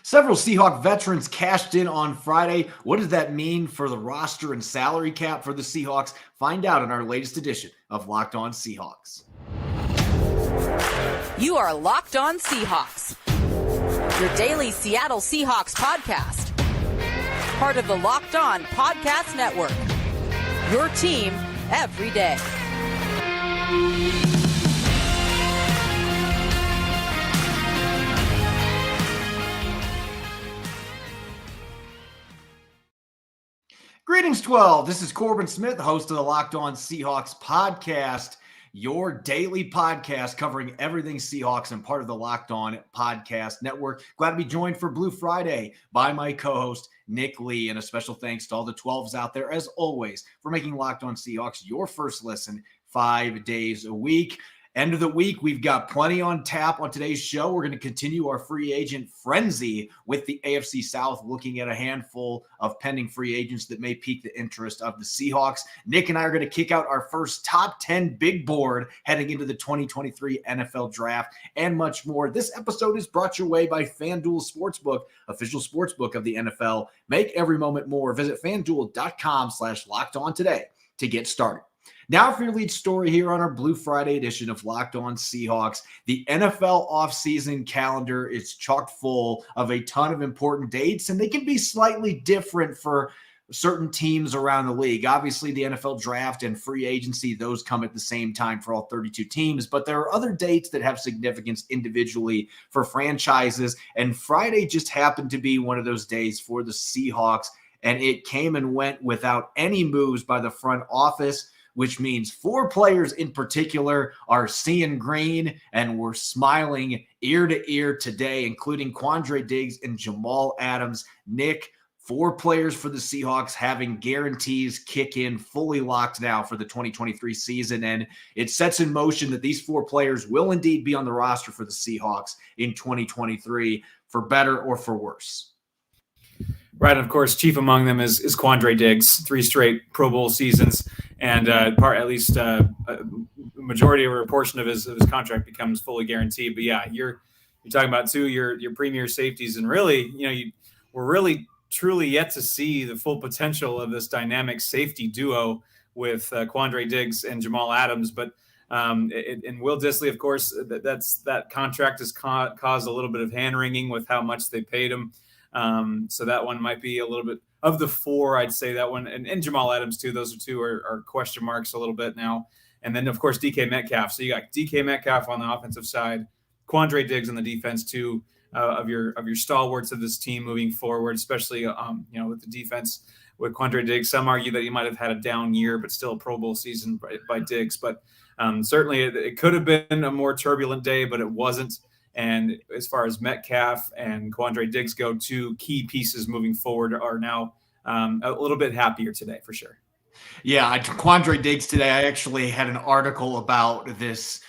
Several Seahawk veterans cashed in on Friday. What does that mean for the roster and salary cap for the Seahawks? Find out in our latest edition of Locked On Seahawks. You are Locked On Seahawks, your daily Seattle Seahawks podcast. Part of the Locked On Podcast Network, your team every day. Greetings, 12. This is Corbin Smith, the host of the Locked On Seahawks podcast, your daily podcast covering everything Seahawks and part of the Locked On Podcast Network. Glad to be joined for Blue Friday by my co-host, Nick Lee, and a special thanks to all the 12s out there, as always, for making Locked On Seahawks your first listen 5 days a week. End of the week, we've got plenty on tap on today's show. We're going to continue our free agent frenzy with the AFC South, looking at a handful of pending free agents that may pique the interest of the Seahawks. Nick and I are going to kick out our first top 10 big board heading into the 2023 NFL Draft and much more. This episode is brought your way by FanDuel Sportsbook, official sportsbook of the NFL. Make every moment more. Visit FanDuel.com/LockedOn today to get started. Now for your lead story here on our Blue Friday edition of Locked On Seahawks. The NFL offseason calendar is chock full of a ton of important dates, and they can be slightly different for certain teams around the league. Obviously, the NFL draft and free agency, those come at the same time for all 32 teams, but there are other dates that have significance individually for franchises, and Friday just happened to be one of those days for the Seahawks, and it came and went without any moves by the front office, which means 4 players in particular are seeing green, and we're smiling ear to ear today, including Quandre Diggs and Jamal Adams. Nick, 4 players for the Seahawks having guarantees kick in, fully locked now for the 2023 season, and it sets in motion that these 4 players will indeed be on the roster for the Seahawks in 2023, for better or for worse. Right, and of course, chief among them is Quandre Diggs, 3 straight Pro Bowl seasons, and at least a majority or a portion of his contract becomes fully guaranteed. But yeah, you're talking about 2 your premier safeties, and really, we're really truly yet to see the full potential of this dynamic safety duo with Quandre Diggs and Jamal Adams. But and Will Dissly, of course, that contract has caused a little bit of hand wringing with how much they paid him. So that one might be a little bit of the 4, I'd say that one, and Jamal Adams too. Those are question marks a little bit now. And then of course DK Metcalf. So you got DK Metcalf on the offensive side, Quandre Diggs on the defense too, of your stalwarts of this team moving forward, especially with the defense with Quandre Diggs. Some argue that he might have had a down year, but still a Pro Bowl season by Diggs. But certainly it could have been a more turbulent day, but it wasn't. And as far as Metcalf and Quandre Diggs go, 2 key pieces moving forward are now a little bit happier today for sure. Yeah, Quandre Diggs today, I actually had an article about this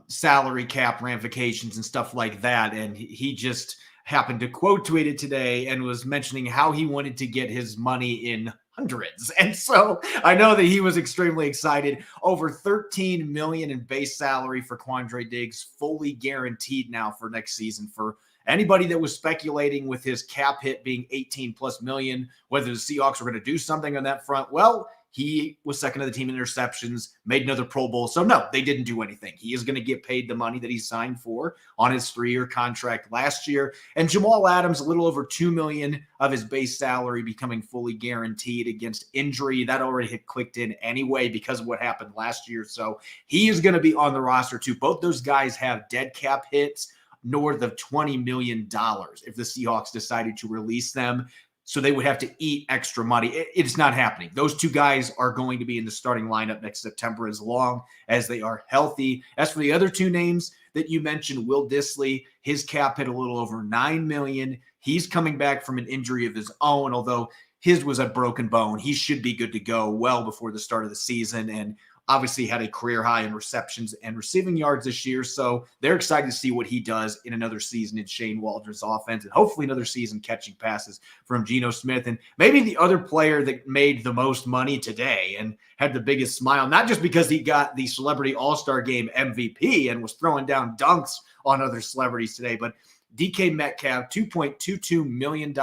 salary cap ramifications and stuff like that. And he just happened to quote tweet it today and was mentioning how he wanted to get his money in hundreds. And so I know that he was extremely excited. Over $13 million in base salary for Quandre Diggs, fully guaranteed now for next season. For anybody that was speculating with his cap hit being 18 plus million, whether the Seahawks were going to do something on that front, well, he was second to the team in interceptions, made another Pro Bowl. So no, they didn't do anything. He is going to get paid the money that he signed for on his 3-year contract last year. And Jamal Adams, a little over $2 million of his base salary becoming fully guaranteed against injury. That already had clicked in anyway because of what happened last year. So he is going to be on the roster too. Both those guys have dead cap hits north of $20 million if the Seahawks decided to release them. So they would have to eat extra money. It's not happening. Those 2 guys are going to be in the starting lineup next September as long as they are healthy. As for the other 2 names that you mentioned, Will Dissly, his cap hit a little over $9 million. He's coming back from an injury of his own, although his was a broken bone. He should be good to go well before the start of the season, and obviously had a career high in receptions and receiving yards this year. So they're excited to see what he does in another season in Shane Waldron's offense, and hopefully another season catching passes from Geno Smith. And maybe the other player that made the most money today and had the biggest smile, not just because he got the Celebrity All-Star Game MVP and was throwing down dunks on other celebrities today, but DK Metcalf, $2.22 million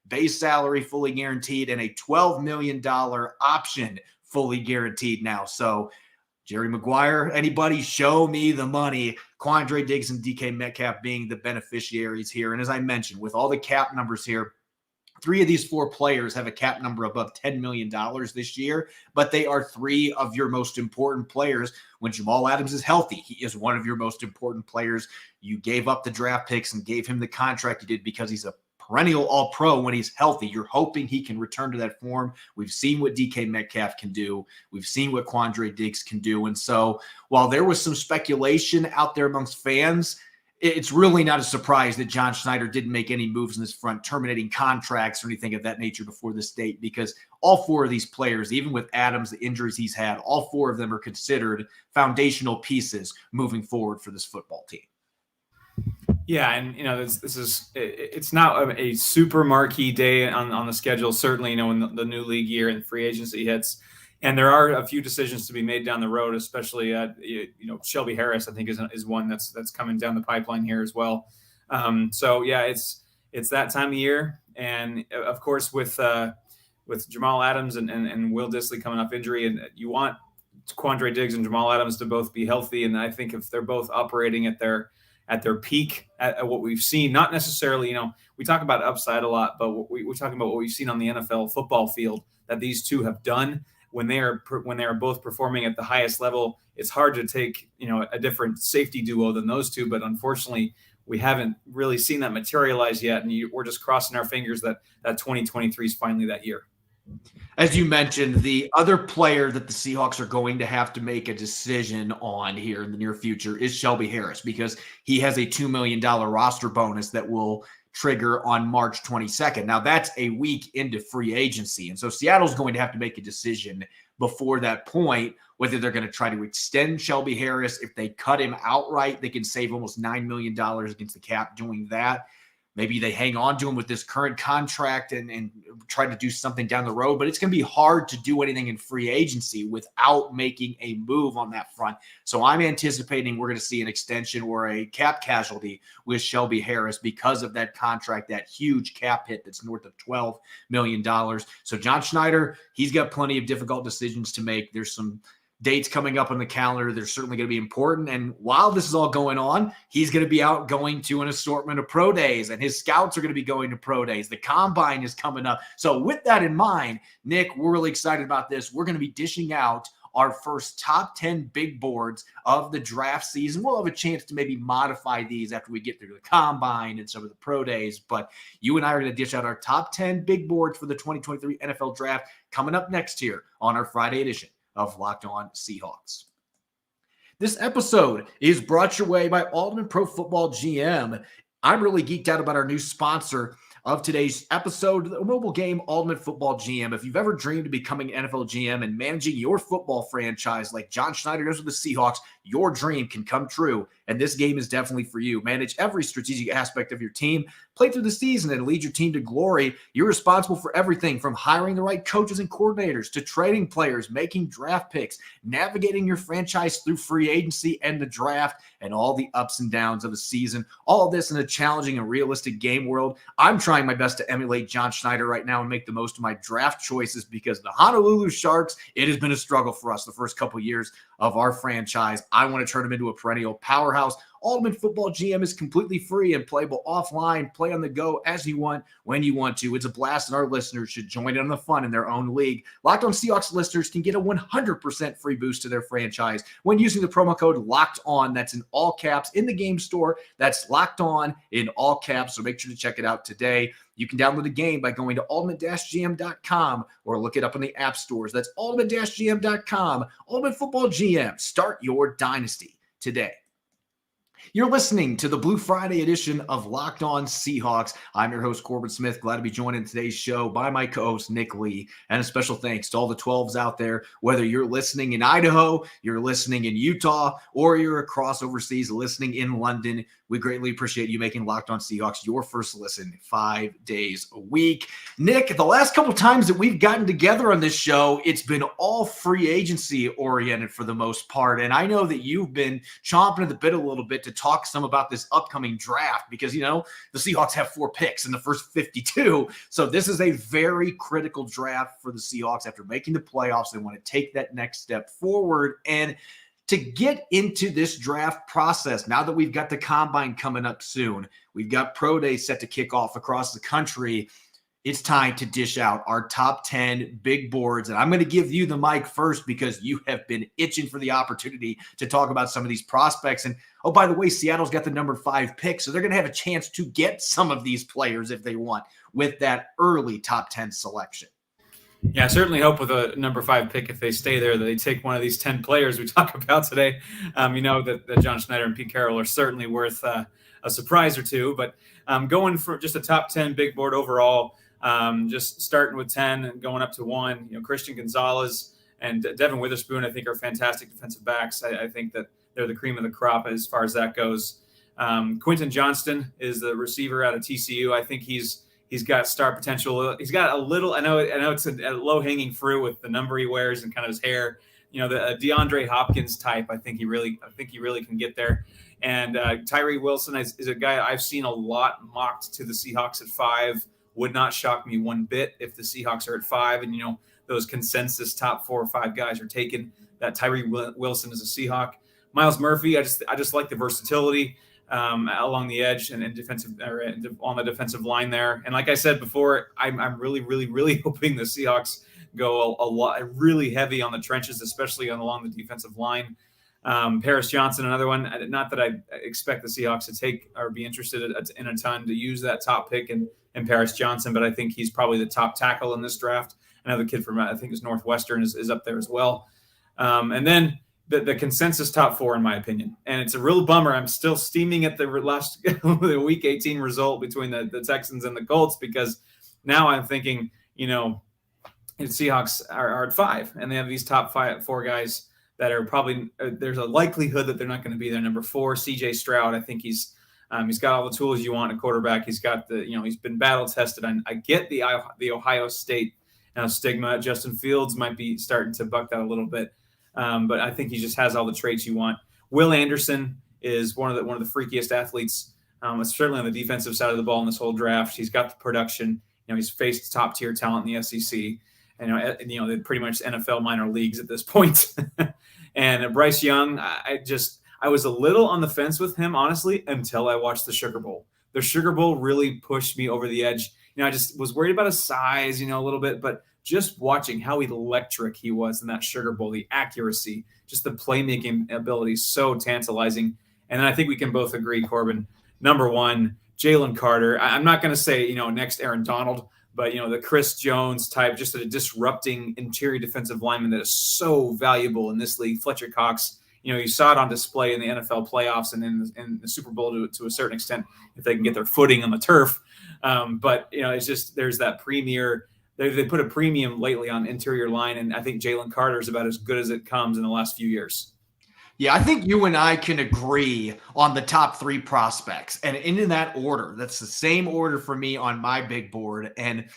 base salary fully guaranteed, and a $12 million option fully guaranteed now. So Jerry Maguire, anybody show me the money. Quandre Diggs and DK Metcalf being the beneficiaries here. And as I mentioned, with all the cap numbers here, 3 of these 4 players have a cap number above $10 million this year, but they are 3 of your most important players. When Jamal Adams is healthy, he is one of your most important players. You gave up the draft picks and gave him the contract you did because he's a perennial all-pro when he's healthy. You're hoping he can return to that form. We've seen what DK Metcalf can do. We've seen what Quandre Diggs can do. And so while there was some speculation out there amongst fans, it's really not a surprise that John Schneider didn't make any moves in this front, terminating contracts or anything of that nature before this date, because all 4 of these players, even with Adams, the injuries he's had, all 4 of them are considered foundational pieces moving forward for this football team. Yeah, and it's not a super marquee day on the schedule. Certainly, when the new league year and free agency hits, and there are a few decisions to be made down the road, especially Shelby Harris, I think is one that's coming down the pipeline here as well. So yeah, it's that time of year, and of course with Jamal Adams and Will Dissly coming off injury, and you want Quandre Diggs and Jamal Adams to both be healthy, and I think if they're both operating at their peak, at what we've seen, not necessarily, we talk about upside a lot, but we're talking about what we've seen on the NFL football field that these 2 have done when they are both performing at the highest level. It's hard to take, a different safety duo than those 2, but unfortunately we haven't really seen that materialize yet. And we're just crossing our fingers that 2023 is finally that year. As you mentioned, the other player that the Seahawks are going to have to make a decision on here in the near future is Shelby Harris, because he has a $2 million roster bonus that will trigger on March 22nd. Now, that's a week into free agency. And so Seattle's going to have to make a decision before that point, whether they're going to try to extend Shelby Harris. If they cut him outright, they can save almost $9 million against the cap doing that. Maybe they hang on to him with this current contract and try to do something down the road. But it's going to be hard to do anything in free agency without making a move on that front. So I'm anticipating we're going to see an extension or a cap casualty with Shelby Harris because of that contract, that huge cap hit that's north of $12 million. So John Schneider, he's got plenty of difficult decisions to make. There's some dates coming up on the calendar. They're certainly going to be important. And while this is all going on, he's going to be out going to an assortment of pro days, and his scouts are going to be going to pro days. The combine is coming up. So with that in mind, Nick, we're really excited about this. We're going to be dishing out our first top 10 big boards of the draft season. We'll have a chance to maybe modify these after we get through the combine and some of the pro days, but you and I are going to dish out our top 10 big boards for the 2023 NFL draft coming up next here on our Friday edition of Locked On Seahawks. This episode is brought your way by Ultimate Pro Football GM. I'm really geeked out about our new sponsor of today's episode, the mobile game Ultimate Football GM. If you've ever dreamed of becoming an NFL GM and managing your football franchise like John Schneider does with the Seahawks, your dream can come true, and this game is definitely for you. Manage every strategic aspect of your team, play through the season, and lead your team to glory. You're responsible for everything from hiring the right coaches and coordinators to trading players, making draft picks, navigating your franchise through free agency and the draft, and all the ups and downs of a season. All of this in a challenging and realistic game world. I'm trying my best to emulate John Schneider right now and make the most of my draft choices because the Honolulu Sharks, it has been a struggle for us the first couple years of our franchise. I want to turn them into a perennial powerhouse. Ultimate Football GM is completely free and playable offline. Play on the go as you want, when you want to. It's a blast, and our listeners should join in on the fun in their own league. Locked On Seahawks listeners can get a 100% free boost to their franchise when using the promo code Locked On. That's in all caps in the game store. That's Locked On in all caps, so make sure to check it out today. You can download the game by going to ultimate-gm.com or look it up in the app stores. That's ultimate-gm.com. Ultimate Football GM. Start your dynasty today. You're listening to the Blue Friday edition of Locked On Seahawks. I'm your host, Corbin Smith. Glad to be joined in today's show by my co-host, Nick Lee. And a special thanks to all the 12s out there, whether you're listening in Idaho, you're listening in Utah, or you're across overseas listening in London. We greatly appreciate you making Locked On Seahawks your first listen 5 days a week. Nick, the last couple times that we've gotten together on this show, it's been all free agency oriented for the most part. And I know that you've been chomping at the bit a little bit to to talk some about this upcoming draft because, the Seahawks have 4 picks in the first 52. So this is a very critical draft for the Seahawks after making the playoffs. They want to take that next step forward. And to get into this draft process, now that we've got the combine coming up soon, we've got pro days set to kick off across the country, it's time to dish out our top 10 big boards. And I'm going to give you the mic first because you have been itching for the opportunity to talk about some of these prospects. And, oh, by the way, Seattle's got the number 5 pick, so they're going to have a chance to get some of these players if they want with that early top 10 selection. Yeah, I certainly hope with a number 5 pick, if they stay there, that they take one of these 10 players we talk about today. That John Schneider and Pete Carroll are certainly worth a surprise or two. But going for just a top 10 big board overall, just starting with 10 and going up to 1, Christian Gonzalez and Devin Witherspoon, I think, are fantastic defensive backs. I think that they're the cream of the crop as far as that goes. Quentin Johnston is the receiver out of TCU. I think he's got star potential. He's got a little. I know it's a low hanging fruit with the number he wears and kind of his hair. The DeAndre Hopkins type. I think he really can get there. And Tyree Wilson is a guy I've seen a lot mocked to the Seahawks at 5. Would not shock me one bit if the Seahawks are at 5 and, those consensus top 4 or 5 guys are taken. That Tyree Wilson is a Seahawk. Miles Murphy, I just like the versatility along the edge and on the defensive line there. And like I said before, I'm really, really, really hoping the Seahawks go a lot really heavy on the trenches, especially along the defensive line. Paris Johnson, another one. Not that I expect the Seahawks to take or be interested in a ton to use that top pick in Paris Johnson, but I think he's probably the top tackle in this draft. Another kid from, I think, is Northwestern is up there as well. And then the consensus top 4, in my opinion. And it's a real bummer. I'm still steaming at the last the week 18 result between the Texans and the Colts because now I'm thinking, the Seahawks are at 5 and they have these top 4 guys that are probably there's a likelihood that they're not going to be there. Number 4, CJ Stroud. I think he's got all the tools you want in a quarterback. He's got he's been battle tested. I get the Ohio State stigma. Justin Fields might be starting to buck that a little bit. But I think he just has all the traits you want. Will Anderson is one of the freakiest athletes, certainly on the defensive side of the ball in this whole draft. He's got the production. He's faced top tier talent in the SEC. They're pretty much NFL minor leagues at this point. And Bryce Young, I was a little on the fence with him, honestly, until I watched the Sugar Bowl. The Sugar Bowl really pushed me over the edge. I just was worried about his size, a little bit, but just watching how electric he was in that Sugar Bowl, the accuracy, just the playmaking ability, so tantalizing. And then I think we can both agree, Corbin, number 1, Jalen Carter. I'm not going to say, next Aaron Donald, but, the Chris Jones type, just a disrupting interior defensive lineman that is so valuable in this league. Fletcher Cox, you saw it on display in the NFL playoffs and in the Super Bowl to a certain extent if they can get their footing on the turf. But, it's just there's that premier – they put a premium lately on interior line, and I think Jalen Carter is about as good as it comes in the last few years. Yeah, I think you and I can agree on the top 3 prospects. And in that order, that's the same order for me on my big board. And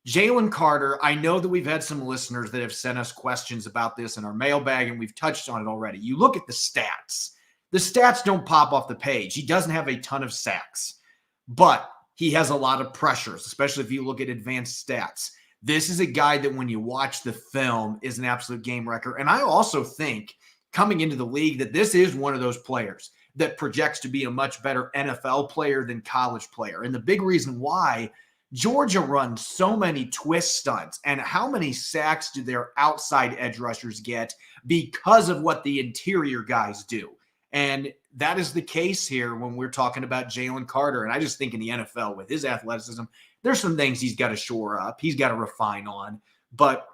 Jalen Carter, I know that we've had some listeners that have sent us questions about this in our mailbag, and we've touched on it already. You look at the stats. The stats don't pop off the page. He doesn't have a ton of sacks, but he has a lot of pressures, especially if you look at advanced stats. This is a guy that when you watch the film is an absolute game wrecker. And I also think coming into the league that this is one of those players that projects to be a much better NFL player than college player. And the big reason why Georgia runs so many twist stunts and how many sacks do their outside edge rushers get because of what the interior guys do. And that is the case here when we're talking about Jalen Carter. And I just think in the NFL with his athleticism, there's some things he's got to shore up. He's got to refine on, but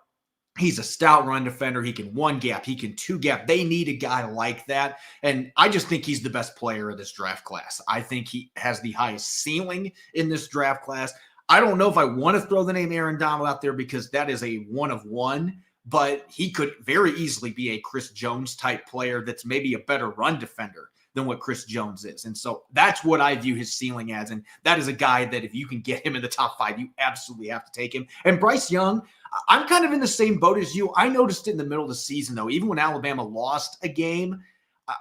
he's a stout run defender. He can 1 gap. He can 2 gap. They need a guy like that. And I just think he's the best player of this draft class. I think he has the highest ceiling in this draft class. I don't know if I want to throw the name Aaron Donald out there because that is a 1 of 1, but he could very easily be a Chris Jones type player that's maybe a better run defender than what Chris Jones is. And so that's what I view his ceiling as. And that is a guy that if you can get him in the top 5, you absolutely have to take him. And Bryce Young, I'm kind of in the same boat as you. I noticed it in the middle of the season, though, even when Alabama lost a game,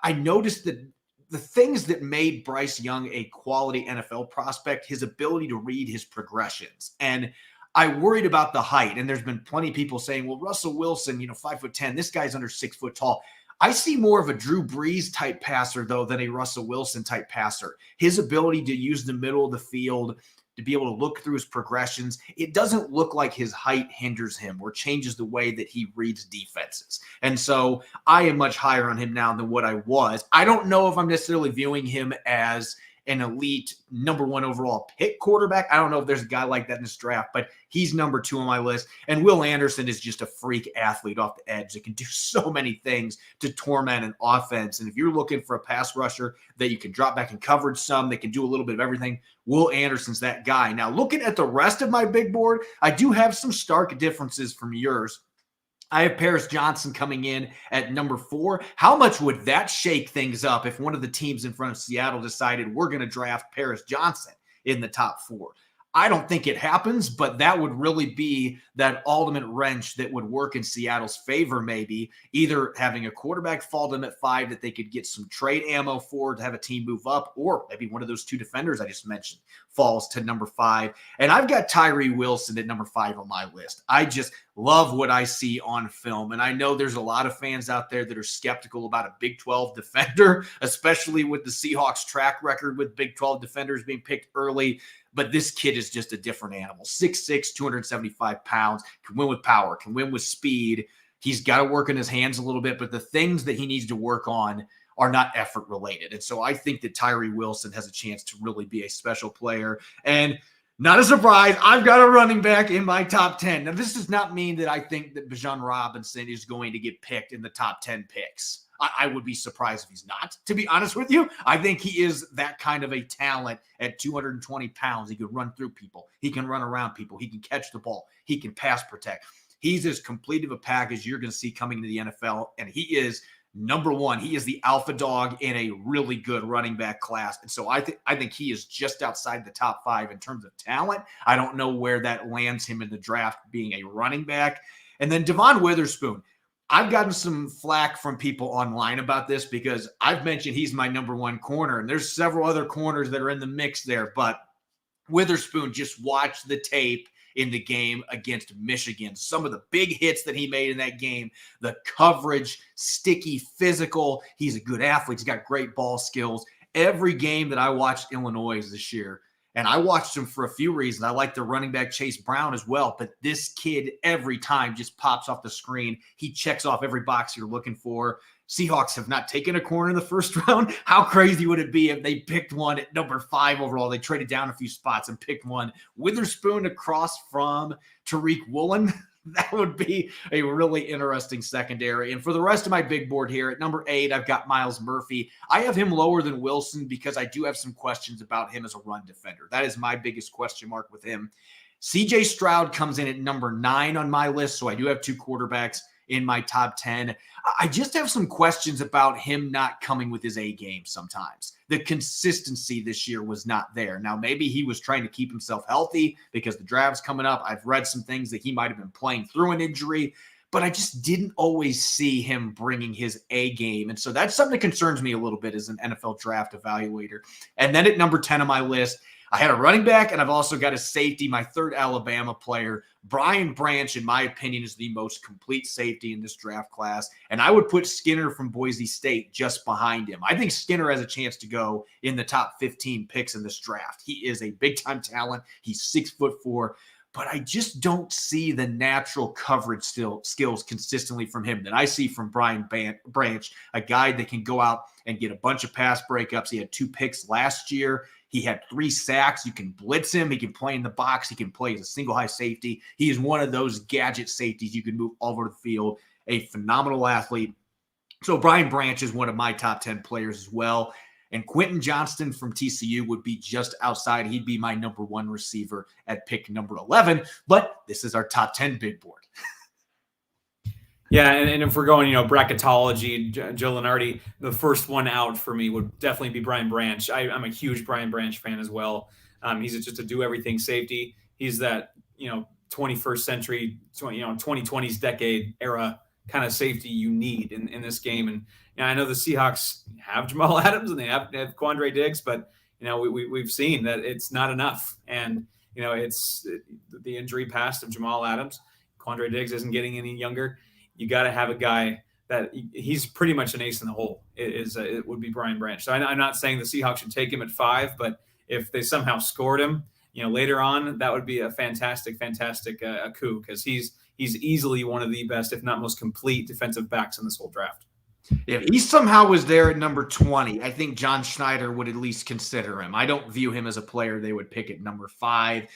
I noticed that the things that made Bryce Young a quality NFL prospect, his ability to read his progressions. And I worried about the height. And there's been plenty of people saying, well, Russell Wilson, 5'10", this guy's under 6 foot tall. I see more of a Drew Brees type passer, though, than a Russell Wilson type passer. His ability to use the middle of the field, to be able to look through his progressions, it doesn't look like his height hinders him or changes the way that he reads defenses. And so I am much higher on him now than what I was. I don't know if I'm necessarily viewing him as an elite number 1 overall pick quarterback. I don't know if there's a guy like that in this draft, but he's number 2 on my list. And Will Anderson is just a freak athlete off the edge that can do so many things to torment an offense. And if you're looking for a pass rusher that you can drop back in coverage some, that can do a little bit of everything, Will Anderson's that guy. Now, looking at the rest of my big board, I do have some stark differences from yours. I have Paris Johnson coming in at number 4. How much would that shake things up if one of the teams in front of Seattle decided we're going to draft Paris Johnson in the top 4? I don't think it happens, but that would really be that ultimate wrench that would work in Seattle's favor, maybe either having a quarterback fall to them at 5 that they could get some trade ammo for to have a team move up, or maybe one of those 2 defenders I just mentioned falls to number 5. And I've got Tyree Wilson at number 5 on my list. I just love what I see on film. And I know there's a lot of fans out there that are skeptical about a Big 12 defender, especially with the Seahawks track record with Big 12 defenders being picked early. But this kid is just a different animal. 6'6", 275 pounds, can win with power, can win with speed. He's got to work in his hands a little bit, but the things that he needs to work on are not effort related. And so I think that Tyree Wilson has a chance to really be a special player. And not a surprise, I've got a running back in my top 10. Now, this does not mean that I think that Bijan Robinson is going to get picked in the top 10 picks. I would be surprised if he's not, to be honest with you. I think he is that kind of a talent at 220 pounds. He can run through people. He can run around people. He can catch the ball. He can pass protect. He's as complete of a package you're going to see coming into the NFL, and he is number 1. He is the alpha dog in a really good running back class. And so I think he is just outside the top 5 in terms of talent. I don't know where that lands him in the draft being a running back. And then Devon Witherspoon. I've gotten some flack from people online about this because I've mentioned he's my number 1 corner, and there's several other corners that are in the mix there. But Witherspoon, just watch the tape in the game against Michigan. Some of the big hits that he made in that game, the coverage, sticky, physical. He's a good athlete. He's got great ball skills. Every game that I watched Illinois this year, and I watched him for a few reasons. I like the running back Chase Brown as well, but this kid every time just pops off the screen. He checks off every box you're looking for. Seahawks have not taken a corner in the first round. How crazy would it be if they picked one at number 5 overall? They traded down a few spots and picked one. Witherspoon across from Tariq Woolen. That would be a really interesting secondary. And for the rest of my big board here, at number 8, I've got Myles Murphy. I have him lower than Wilson because I do have some questions about him as a run defender. That is my biggest question mark with him. CJ Stroud comes in at number 9 on my list, so I do have 2 quarterbacks in my top 10. I just have some questions about him not coming with his A game sometimes. The consistency this year was not there. Now, maybe he was trying to keep himself healthy because the draft's coming up. I've read some things that he might have been playing through an injury, but I just didn't always see him bringing his A game. And so that's something that concerns me a little bit as an NFL draft evaluator. And then at number 10 on my list, I had a running back, and I've also got a safety, my 3rd Alabama player. Brian Branch, in my opinion, is the most complete safety in this draft class, and I would put Skinner from Boise State just behind him. I think Skinner has a chance to go in the top 15 picks in this draft. He is a big-time talent. He's 6'4", but I just don't see the natural coverage skills consistently from him that I see from Brian Branch, a guy that can go out and get a bunch of pass breakups. He had 2 picks last year. He had 3 sacks. You can blitz him. He can play in the box. He can play as a single high safety. He is one of those gadget safeties you can move all over the field. A phenomenal athlete. So Brian Branch is one of my top 10 players as well. And Quentin Johnston from TCU would be just outside. He'd be my number 1 receiver at pick number 11. But this is our top 10 big board. Yeah, and if we're going, bracketology, Joe Lenardi, the first one out for me would definitely be Brian Branch. I'm a huge Brian Branch fan as well. He's just a do-everything safety. He's that, 21st century, 2020s decade era kind of safety you need in this game. And I know the Seahawks have Jamal Adams and they have Quandre Diggs, but we've seen that it's not enough. And it's the injury past of Jamal Adams. Quandre Diggs isn't getting any younger. You got to have a guy that he's pretty much an ace in the hole. It would be Brian Branch. So I'm not saying the Seahawks should take him at 5, but if they somehow scored him, later on, that would be a fantastic coup, because he's easily one of the best, if not most complete, defensive backs in this whole draft. If he somehow was there at number 20, I think John Schneider would at least consider him. I don't view him as a player they would pick at number 5.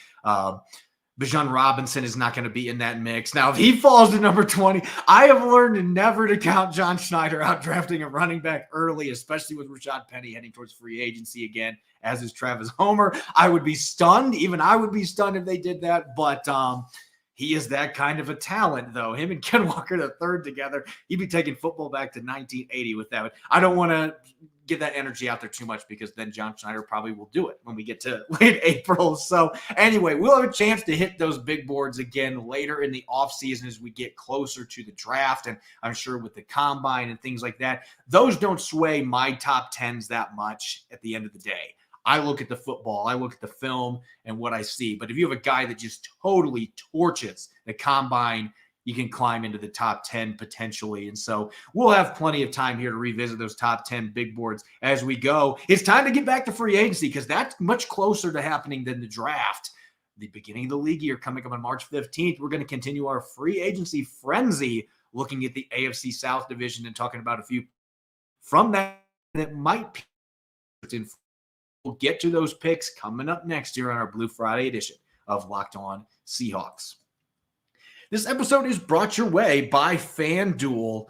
Bijan Robinson is not going to be in that mix. Now, if he falls to number 20, I have learned never to count John Schneider out drafting a running back early, especially with Rashad Penny heading towards free agency again, as is Travis Homer. I would be stunned. Even I would be stunned if they did that. But he is that kind of a talent, though. Him and Ken Walker III together, he'd be taking football back to 1980 with that. I don't want to get that energy out there too much, because then John Schneider probably will do it when we get to late April. So anyway, we'll have a chance to hit those big boards again later in the offseason as we get closer to the draft. And I'm sure with the combine and things like that, those don't sway my top 10s that much at the end of the day. I look at the football, I look at the film and what I see. But if you have a guy that just totally torches the combine, you can climb into the top 10 potentially. And so we'll have plenty of time here to revisit those top 10 big boards as we go. It's time to get back to free agency, because that's much closer to happening than the draft. The beginning of the league year coming up on March 15th, we're going to continue our free agency frenzy, looking at the AFC South division and talking about a few from that might be. We'll get to those picks coming up next year on our Blue Friday edition of Locked On Seahawks. This episode is brought your way by FanDuel.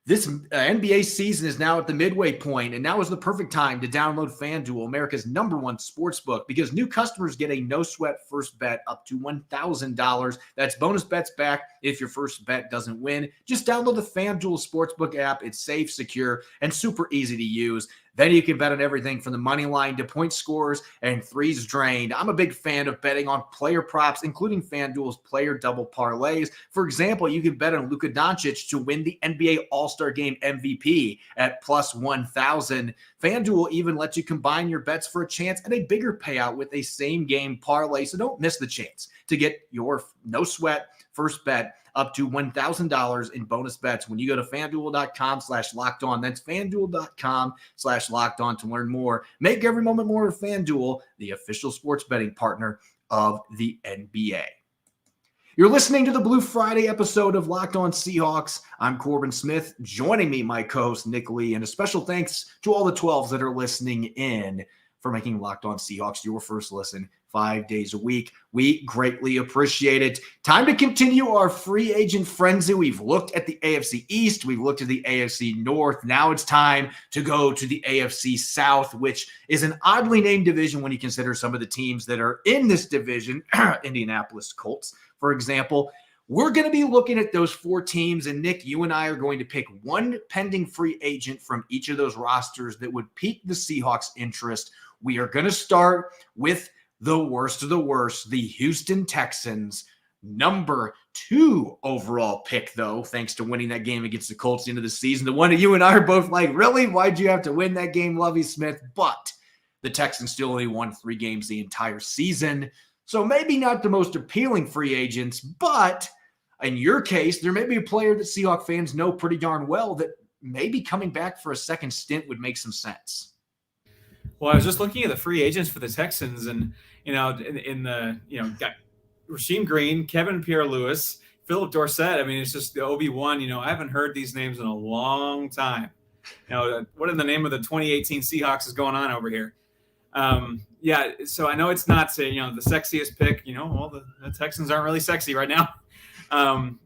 This NBA season is now at the midway point, and now is the perfect time to download FanDuel, America's #1 sportsbook, because new customers get a no-sweat first bet up to $1,000. That's bonus bets back if your first bet doesn't win. Just download the FanDuel Sportsbook app. It's safe, secure, and super easy to use. Then you can bet on everything from the money line to point scores and threes drained. I'm a big fan of betting on player props, including FanDuel's player double parlays. For example, you can bet on Luka Doncic to win the NBA All-Star Game MVP at plus 1,000. FanDuel even lets you combine your bets for a chance at a bigger payout with a same-game parlay, so don't miss the chance to get your no-sweat first bet up to $1,000 in bonus bets when you go to FanDuel.com/lockedon. That's FanDuel.com/lockedon to learn more. Make every moment more with FanDuel, the official sports betting partner of the NBA. You're listening to the Blue Friday episode of Locked On Seahawks. I'm Corbin Smith. Joining me, my co-host Nick Lee, and a special thanks to all the 12s that are listening in for making Locked On Seahawks your first listen 5 days a week. We greatly appreciate it. Time to continue our free agent frenzy. We've looked at the AFC East. We've looked at the AFC North. Now it's time to go to the AFC South, which is an oddly named division when you consider some of the teams that are in this division. Indianapolis Colts, for example. We're going to be looking at those 4 teams, and Nick, you and I are going to pick one pending free agent from each of those rosters that would pique the Seahawks' interest. We are going to start with the worst of the worst, the Houston Texans, number 2 overall pick, though, thanks to winning that game against the Colts at the end of the season. The one that you and I are both like, really? Why'd you have to win that game, Lovie Smith? But the Texans still only won 3 games the entire season. So maybe not the most appealing free agents, but in your case, there may be a player that Seahawks fans know pretty darn well that maybe coming back for a second stint would make some sense. Well, I was just looking at the free agents for the Texans, and got Rasheem Green, Kevin Pierre-Louis, Philip Dorsett. I mean, it's just the OB1. I haven't heard these names in a long time. What in the name of the 2018 Seahawks is going on over here? So I know it's not the sexiest pick. The Texans aren't really sexy right now. I'm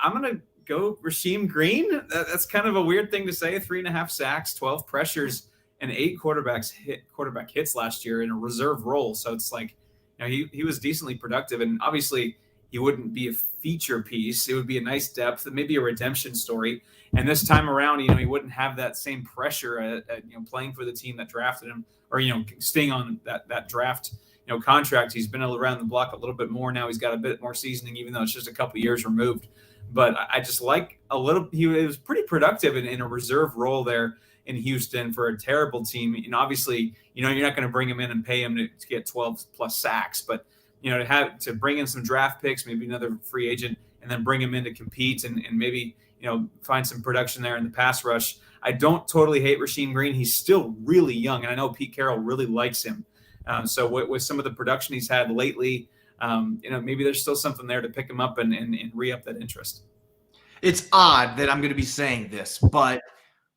gonna go Rasheem Green. That's kind of a weird thing to say. 3.5 sacks, 12 pressures, and 8 quarterback hits last year in a reserve role. So it's like, he was decently productive, and obviously he wouldn't be a feature piece. It would be a nice depth, maybe a redemption story. And this time around, he wouldn't have that same pressure at playing for the team that drafted him, or staying on that draft contract. He's been around the block a little bit more now. He's got a bit more seasoning, even though it's just a couple years removed. But I just like he was pretty productive in a reserve role there in Houston for a terrible team. And obviously, you're not going to bring him in and pay him to get 12 plus sacks, but to bring in some draft picks, maybe another free agent, and then bring him in to compete and maybe, find some production there in the pass rush. I don't totally hate Rasheem Green. He's still really young, and I know Pete Carroll really likes him. So with some of the production he's had lately, maybe there's still something there to pick him up and re-up that interest. It's odd that I'm going to be saying this, but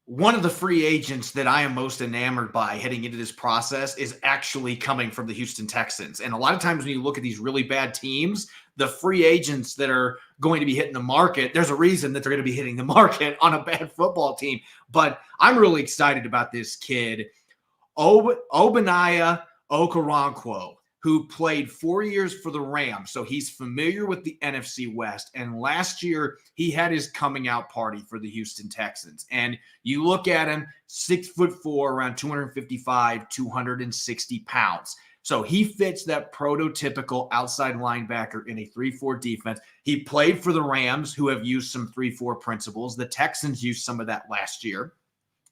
one of the free agents that I am most enamored by heading into this process is actually coming from the Houston Texans. And a lot of times when you look at these really bad teams, the free agents that are going to be hitting the market, there's a reason that they're going to be hitting the market on a bad football team. But I'm really excited about this kid, Obaniah Okoronkwo, who played 4 years for the Rams. So he's familiar with the NFC West. And last year, he had his coming out party for the Houston Texans. And you look at him, 6'4", around 255, 260 pounds. So he fits that prototypical outside linebacker in a 3-4 defense. He played for the Rams, who have used some 3-4 principles. The Texans used some of that last year.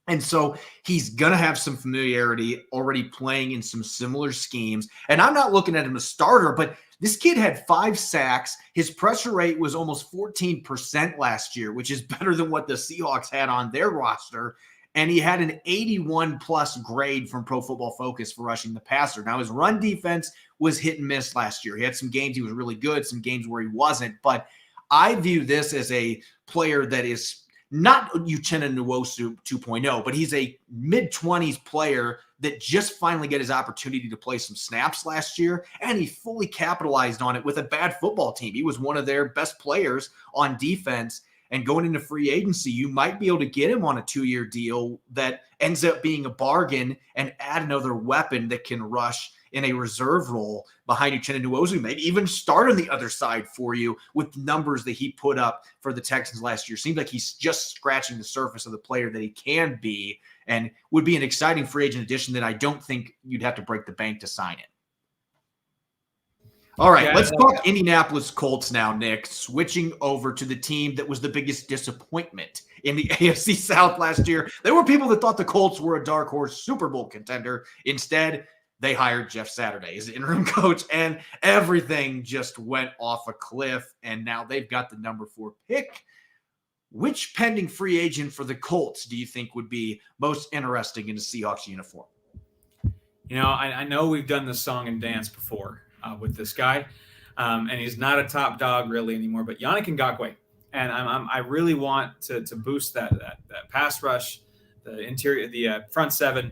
And so he's going to have some familiarity already playing in some similar schemes. And I'm not looking at him as a starter, but this kid had 5 sacks. His pressure rate was almost 14% last year, which is better than what the Seahawks had on their roster. And he had an 81-plus grade from Pro Football Focus for rushing the passer. Now, his run defense was hit and miss last year. He had some games he was really good, some games where he wasn't. But I view this as a player that is not Uchenna Nwosu 2.0, but he's a mid-20s player that just finally got his opportunity to play some snaps last year, and he fully capitalized on it with a bad football team. He was one of their best players on defense, and going into free agency, you might be able to get him on a 2-year deal that ends up being a bargain and add another weapon that can rush in a reserve role behind Uchenna Nwosu, maybe even start on the other side for you with numbers that he put up for the Texans last year. Seems like he's just scratching the surface of the player that he can be, and would be an exciting free agent addition that I don't think you'd have to break the bank to sign it. All right, let's talk Indianapolis Colts now, Nick, switching over to the team that was the biggest disappointment in the AFC South last year. There were people that thought the Colts were a dark horse Super Bowl contender. Instead, they hired Jeff Saturday as interim coach, and everything just went off a cliff, and now they've got the number 4 pick. Which pending free agent for the Colts do you think would be most interesting in a Seahawks uniform? I know we've done this song and dance before with this guy, and he's not a top dog really anymore, but Yannick Ngakoue. And I really want to boost that pass rush, the interior, the front seven.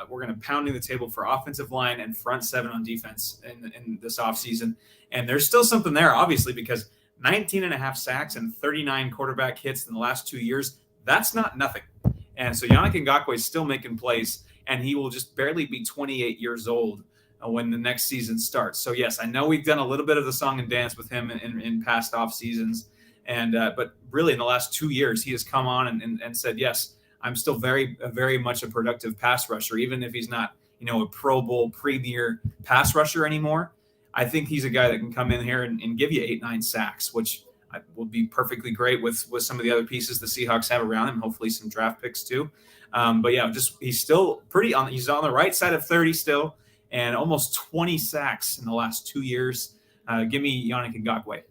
We're going to pounding the table for offensive line and front seven on defense in this offseason. And there's still something there, obviously, because 19.5 sacks and 39 quarterback hits in the last 2 years, that's not nothing. And so Yannick Ngakoue is still making plays, and he will just barely be 28 years old when the next season starts. So, yes, I know we've done a little bit of the song and dance with him in past off seasons. But really in the last 2 years, he has come on and said, yes, I'm still very, very much a productive pass rusher, even if he's not, a Pro Bowl premier pass rusher anymore. I think he's a guy that can come in here and give you 8-9 sacks, which will be perfectly great with some of the other pieces the Seahawks have around him, hopefully some draft picks too. But yeah, he's still he's on the right side of 30 still, and almost 20 sacks in the last 2 years. Give me Yannick Ngakoue.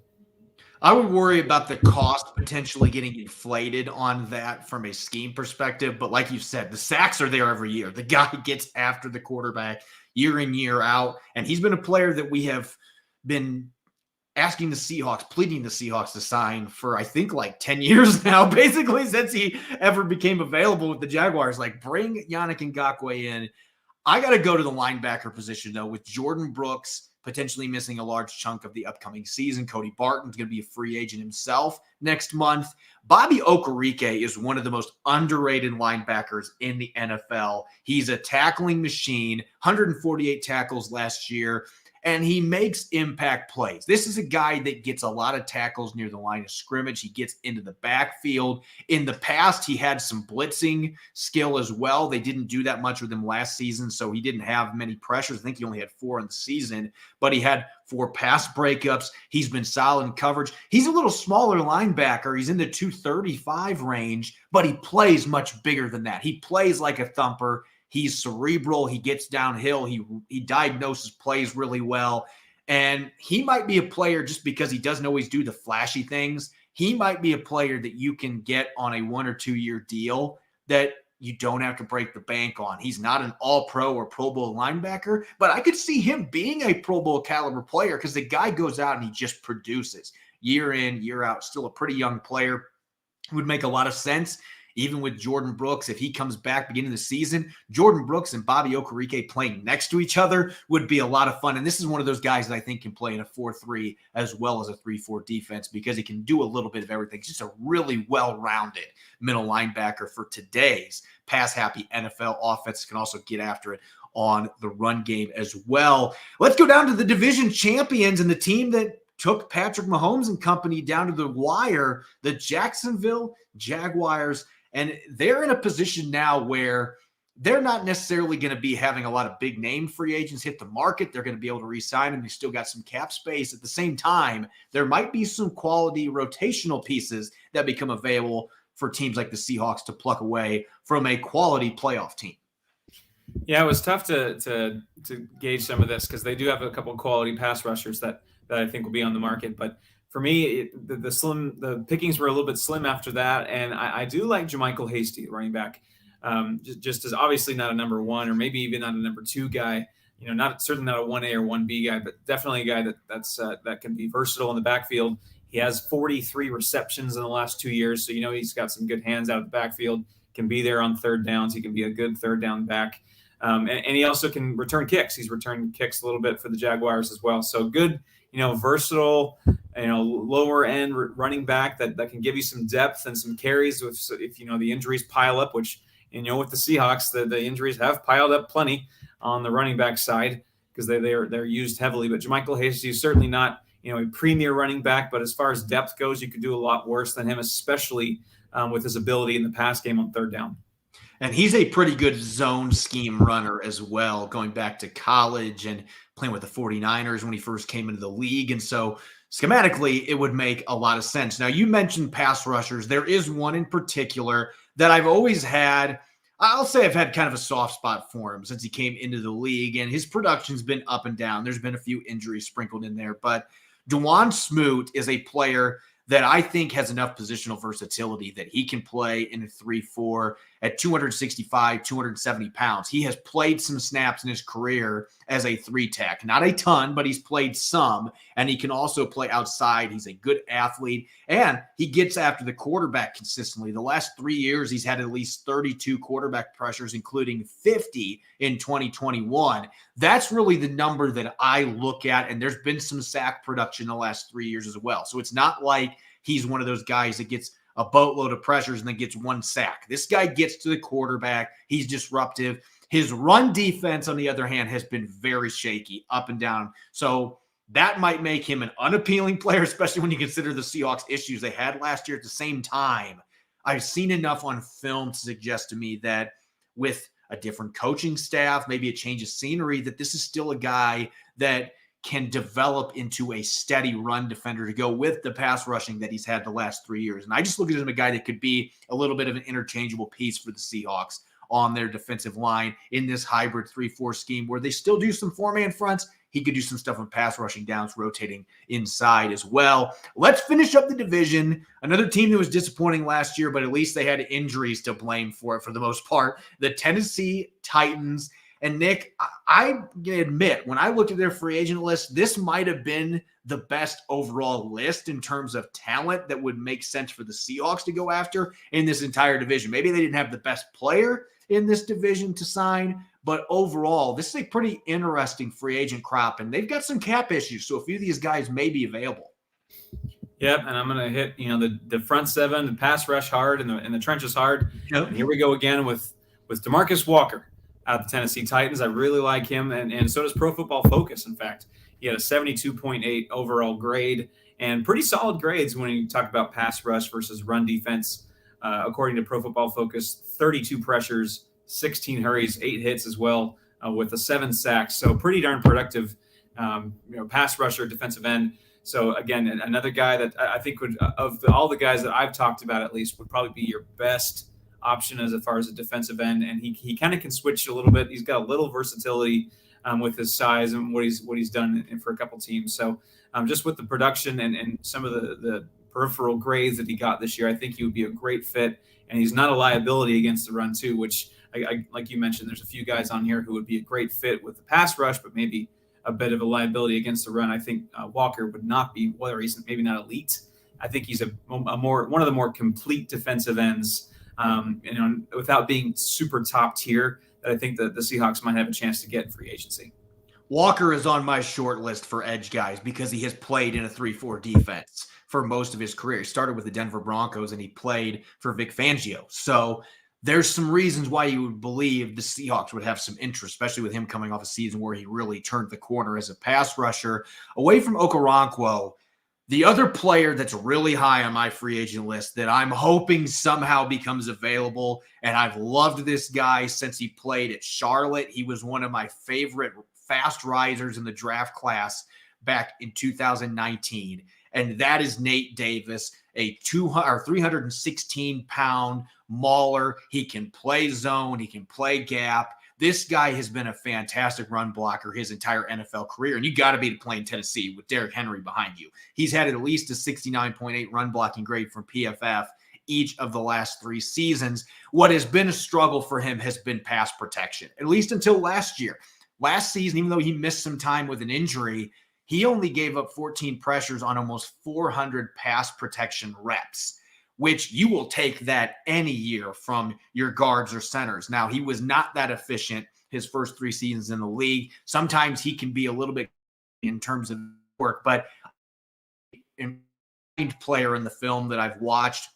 I would worry about the cost potentially getting inflated on that from a scheme perspective. But like you said, the sacks are there every year. The guy gets after the quarterback year in, year out. And he's been a player that we have been asking the Seahawks, pleading the Seahawks to sign for, I think, like 10 years now, basically since he ever became available with the Jaguars. Like, bring Yannick Ngakoue in. I got to go to the linebacker position, though, with Jordan Brooks potentially missing a large chunk of the upcoming season. Cody Barton's going to be a free agent himself next month. Bobby Okereke is one of the most underrated linebackers in the NFL. He's a tackling machine, 148 tackles last year. and he makes impact plays. This is a guy that gets a lot of tackles near the line of scrimmage. He gets into the backfield. In the past, he had some blitzing skill as well. They didn't do that much with him last season, so he didn't have many pressures. I think he only had 4 in the season, but he had 4 pass breakups. He's been solid in coverage. He's a little smaller linebacker. He's in the 235 range, but he plays much bigger than that. He plays like a thumper. He's cerebral. He gets downhill. He diagnoses plays really well. And he might be a player just because he doesn't always do the flashy things. He might be a player that you can get on a 1 or 2 year deal that you don't have to break the bank on. He's not an all-pro or Pro Bowl linebacker, but I could see him being a Pro Bowl caliber player because the guy goes out and he just produces year in, year out. Still a pretty young player. Would make a lot of sense. Even with Jordan Brooks, if he comes back beginning of the season, Jordan Brooks and Bobby Okereke playing next to each other would be a lot of fun. And this is one of those guys that I think can play in a 4-3 as well as a 3-4 defense because he can do a little bit of everything. He's just a really well-rounded middle linebacker for today's pass-happy NFL offense. Can also get after it on the run game as well. Let's go down to the division champions and the team that took Patrick Mahomes and company down to the wire, the Jacksonville Jaguars. And they're in a position now where they're not necessarily going to be having a lot of big name free agents hit the market. They're going to be able to re-sign them. They still got some cap space. At the same time, there might be some quality rotational pieces that become available for teams like the Seahawks to pluck away from a quality playoff team. Yeah, it was tough to gauge some of this because they do have a couple of quality pass rushers that I think will be on the market. But for me, the pickings were a little bit slim after that, and I do like JaMychal Hasty, running back, just as obviously not a number 1 or maybe even not a number 2 guy. You know, certainly not a 1A or 1B guy, but definitely a guy that can be versatile in the backfield. He has 43 receptions in the last 2 years, so you know he's got some good hands out of the backfield. Can be there on third downs. He can be a good third down back, and he also can return kicks. He's returned kicks a little bit for the Jaguars as well. So good. Versatile, lower end running back that can give you some depth and some carries if the injuries pile up, which, with the Seahawks, the injuries have piled up plenty on the running back side because they're used heavily. But JaMychal Hasty is certainly not, a premier running back, but as far as depth goes, you could do a lot worse than him, especially with his ability in the pass game on third down. And he's a pretty good zone scheme runner as well, going back to college and playing with the 49ers when he first came into the league. And so schematically, it would make a lot of sense. Now, you mentioned pass rushers. There is one in particular that I've always had. I'll say I've had kind of a soft spot for him since he came into the league, and his production's been up and down. There's been a few injuries sprinkled in there, but Dawuane Smoot is a player that I think has enough positional versatility that he can play in a 3-4 at 265, 270 pounds. He has played some snaps in his career as a 3-tech. Not a ton, but he's played some, and he can also play outside. He's a good athlete, and he gets after the quarterback consistently. The last 3 years, he's had at least 32 quarterback pressures, including 50 in 2021. That's really the number that I look at, and there's been some sack production the last 3 years as well. So it's not like he's one of those guys that gets a boatload of pressures and then gets 1 sack. This guy gets to the quarterback. He's disruptive. His run defense, on the other hand, has been very shaky, up and down. So that might make him an unappealing player, especially when you consider the Seahawks issues they had last year. At the same time, I've seen enough on film to suggest to me that with a different coaching staff, maybe a change of scenery, that this is still a guy that can develop into a steady run defender to go with the pass rushing that he's had the last 3 years. And I just look at him as a guy that could be a little bit of an interchangeable piece for the Seahawks on their defensive line in this hybrid 3-4 scheme where they still do some 4-man fronts. He could do some stuff on pass rushing downs, rotating inside as well. Let's finish up the division. Another team that was disappointing last year, but at least they had injuries to blame for it for the most part. The Tennessee Titans. And Nick, I admit, when I looked at their free agent list, this might have been the best overall list in terms of talent that would make sense for the Seahawks to go after in this entire division. Maybe they didn't have the best player in this division to sign, but overall, this is a pretty interesting free agent crop, and they've got some cap issues, so a few of these guys may be available. Yep, and I'm going to hit the front seven, the pass rush hard, and the trenches hard. Yep. And here we go again with DeMarcus Walker out of the Tennessee Titans. I really like him, and so does Pro Football Focus, in fact. He had a 72.8 overall grade and pretty solid grades when you talk about pass rush versus run defense. According to Pro Football Focus, 32 pressures, 16 hurries, 8 hits as well, with a 7 sacks. So pretty darn productive, pass rusher, defensive end. So again, another guy that I think would, all the guys that I've talked about at least, would probably be your best option as far as a defensive end. And he kind of can switch a little bit. He's got a little versatility with his size and what he's done for a couple teams. So just with the production and some of the peripheral grades that he got this year, I think he would be a great fit. And he's not a liability against the run too, which I like you mentioned, there's a few guys on here who would be a great fit with the pass rush, but maybe a bit of a liability against the run. I think Walker would not be, whether he's maybe not elite. I think he's one of the more complete defensive ends, without being super top tier, that I think that the Seahawks might have a chance to get in free agency. Walker is on my short list for edge guys because he has played in a 3-4 defense for most of his career. He started with the Denver Broncos and he played for Vic Fangio. So there's some reasons why you would believe the Seahawks would have some interest, especially with him coming off a season where he really turned the corner as a pass rusher. Away from Okoronkwo, the other player that's really high on my free agent list that I'm hoping somehow becomes available, and I've loved this guy since he played at Charlotte. He was one of my favorite fast risers in the draft class back in 2019, and that is Nate Davis, a 316-pound mauler. He can play zone. He can play gap. This guy has been a fantastic run blocker his entire NFL career, and you got to be playing Tennessee with Derrick Henry behind you. He's had at least a 69.8 run blocking grade from PFF each of the last 3 seasons. What has been a struggle for him has been pass protection, at least until last year. Last season, even though he missed some time with an injury, he only gave up 14 pressures on almost 400 pass protection reps, which you will take that any year from your guards or centers. Now, he was not that efficient his first 3 seasons in the league. Sometimes he can be a little bit in terms of work, but player in the film that I've watched,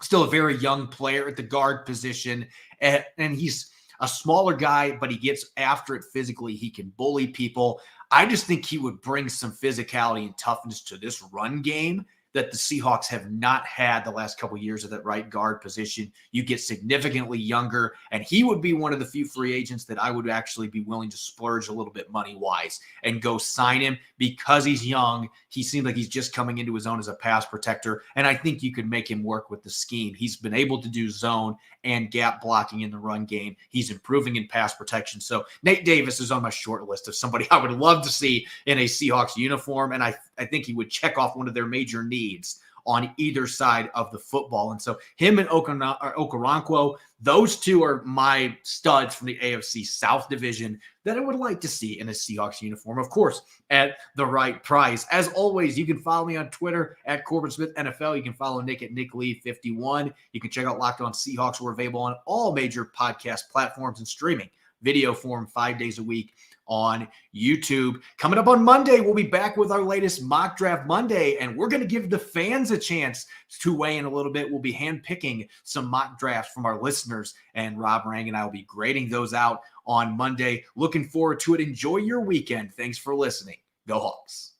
still a very young player at the guard position, and he's a smaller guy, but he gets after it physically. He can bully people. I just think he would bring some physicality and toughness to this run game that the Seahawks have not had the last couple of years of that right guard position. You get significantly younger, and he would be one of the few free agents that I would actually be willing to splurge a little bit money-wise and go sign him because he's young. He seems like he's just coming into his own as a pass protector, and I think you could make him work with the scheme. He's been able to do zone and gap blocking in the run game. He's improving in pass protection. So Nate Davis is on my short list of somebody I would love to see in a Seahawks uniform, and I think he would check off one of their major needs on either side of the football. And so him and Okoronkwo, those two are my studs from the AFC South division that I would like to see in a Seahawks uniform, of course, at the right price. As always, you can follow me on Twitter at Corbin Smith NFL. You can follow Nick at Nick Lee 51. You can check out Locked On Seahawks. We're available on all major podcast platforms and streaming video form 5 days a week on YouTube. Coming up on Monday, we'll be back with our latest Mock Draft Monday, and we're going to give the fans a chance to weigh in a little bit. We'll be handpicking some mock drafts from our listeners, and Rob Rang and I will be grading those out on Monday. Looking forward to it. Enjoy your weekend. Thanks for listening. Go Hawks.